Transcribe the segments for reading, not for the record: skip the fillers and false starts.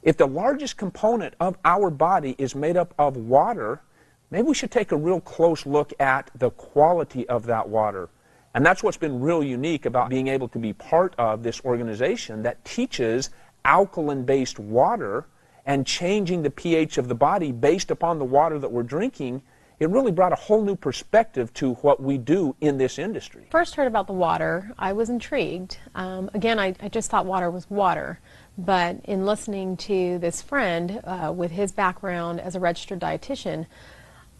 If the largest component of our body is made up of water, maybe we should take a real close look at the quality of that water. And that's what's been real unique about being able to be part of this organization that teaches alkaline-based water and changing the pH of the body based upon the water that we're drinking. It really brought a whole new perspective to what we do in this industry. First heard about the water, I was intrigued. Again, I just thought water was water. But in listening to this friend with his background as a registered dietitian,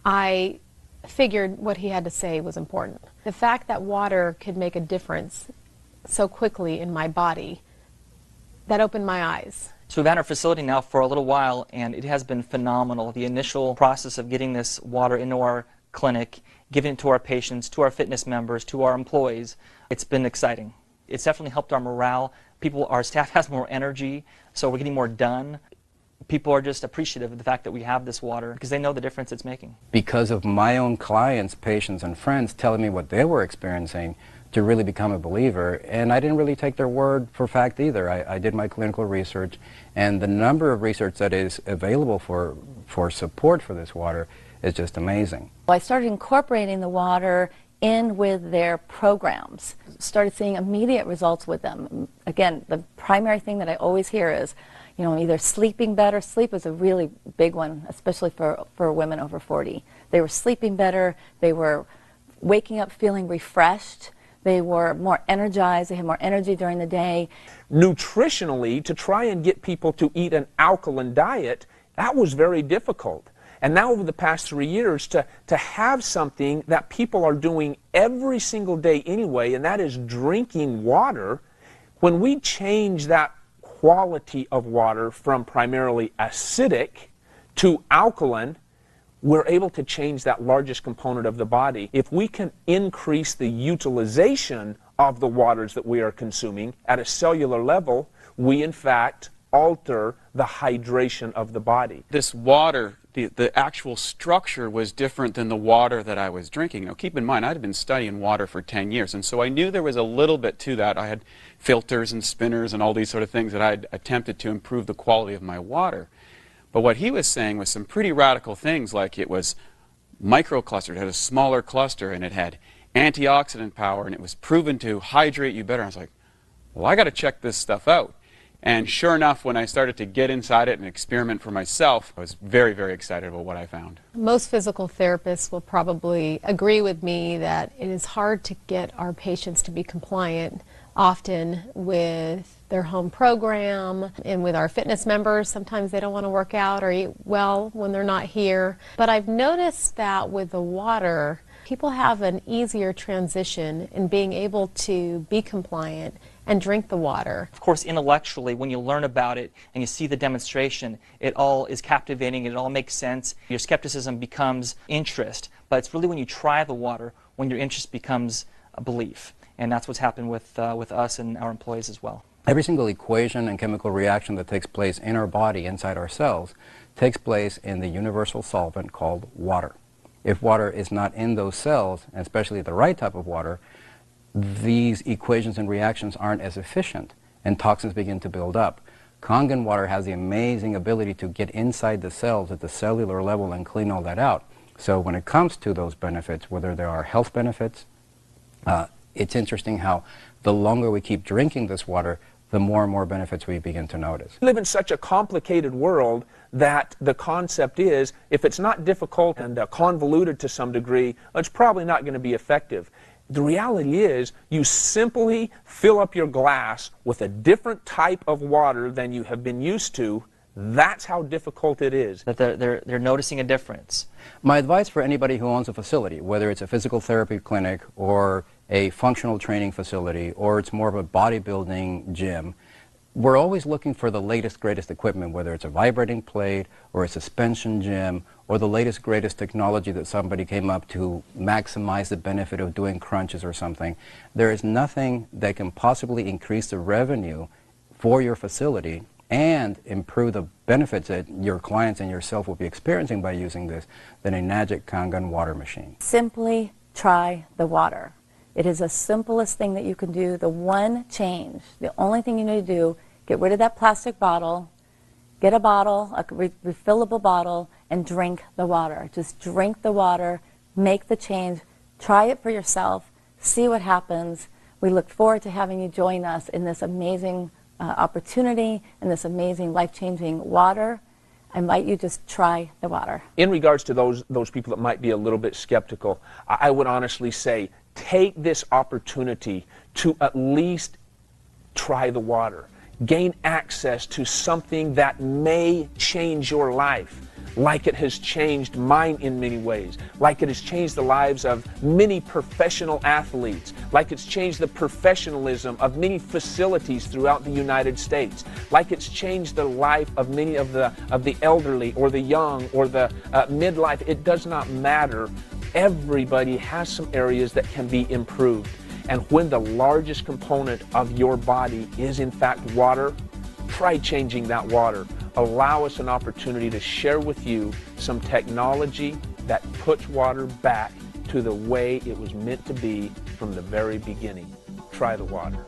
I figured what he had to say was important. The fact that water could make a difference so quickly in my body, that opened my eyes. So we've had our facility now for a little while, and it has been phenomenal. The initial process of getting this water into our clinic, giving it to our patients, to our fitness members, to our employees, it's been exciting. It's definitely helped our morale. Our staff has more energy, so we're getting more done. People are just appreciative of the fact that we have this water because they know the difference it's making. Because of my own clients, patients, and friends telling me what they were experiencing, to really become a believer, and I didn't really take their word for fact either. I did my clinical research, and the number of research that is available for support for this water is just amazing. I started incorporating the water in with their programs, started seeing immediate results with them. Again, the primary thing that I always hear is, you know, either sleeping better. Sleep is a really big one, especially for women over 40. They were sleeping better, they were waking up feeling refreshed, they were more energized, they had more energy during the day. Nutritionally, to try and get people to eat an alkaline diet, that was very difficult. And now over the past 3 years, to have something that people are doing every single day anyway, and that is drinking water, when we change that quality of water from primarily acidic to alkaline, we're able to change that largest component of the body. If we can increase the utilization of the waters that we are consuming at a cellular level, we in fact alter the hydration of the body. This water, the actual structure was different than the water that I was drinking. Now keep in mind, I'd been studying water for 10 years, and so I knew there was a little bit to that. I had filters and spinners and all these sort of things that I'd attempted to improve the quality of my water. But what he was saying was some pretty radical things, like it was microclustered, it had a smaller cluster, and it had antioxidant power, and it was proven to hydrate you better. I was like, well, I got to check this stuff out. And sure enough, when I started to get inside it and experiment for myself, I was very, very excited about what I found. Most physical therapists will probably agree with me that it is hard to get our patients to be compliant often with their home program and with our fitness members. Sometimes they don't want to work out or eat well when they're not here. But I've noticed that with the water, people have an easier transition in being able to be compliant and drink the water. Of course, intellectually, when you learn about it and you see the demonstration, it all is captivating, it all makes sense. Your skepticism becomes interest, but it's really when you try the water when your interest becomes a belief. And that's what's happened with us and our employees as well. Every single equation and chemical reaction that takes place in our body, inside our cells, takes place in the universal solvent called water. If water is not in those cells, and especially the right type of water, these equations and reactions aren't as efficient, and toxins begin to build up. Kangen water has the amazing ability to get inside the cells at the cellular level and clean all that out. So when it comes to those benefits, whether there are health benefits, it's interesting how the longer we keep drinking this water, the more and more benefits we begin to notice. We live in such a complicated world that the concept is, if it's not difficult and convoluted to some degree, it's probably not going to be effective. The reality is, you simply fill up your glass with a different type of water than you have been used to. That's how difficult it is. That they're noticing a difference. My advice for anybody who owns a facility, whether it's a physical therapy clinic or a functional training facility or it's more of a bodybuilding gym, we're always looking for the latest, greatest equipment, whether it's a vibrating plate or a suspension gym or the latest, greatest technology that somebody came up to maximize the benefit of doing crunches or something. There is nothing that can possibly increase the revenue for your facility and improve the benefits that your clients and yourself will be experiencing by using this than a magic Kangen water machine. Simply try the water. It is the simplest thing that you can do. The one change, the only thing you need to do, get rid of that plastic bottle, get a bottle, a refillable bottle, and drink the water. Just drink the water, make the change, try it for yourself, see what happens. We look forward to having you join us in this amazing opportunity and this amazing life-changing water. I invite you just try the water. In regards to those people that might be a little bit skeptical, I would honestly say take this opportunity to at least try the water. Gain access to something that may change your life, like it has changed mine in many ways, like it has changed the lives of many professional athletes, like it's changed the professionalism of many facilities throughout the United States, like it's changed the life of many of the elderly or the young or the midlife. It does not matter. Everybody has some areas that can be improved. And when the largest component of your body is in fact water, try changing that water. Allow us an opportunity to share with you some technology that puts water back to the way it was meant to be from the very beginning. Try the water.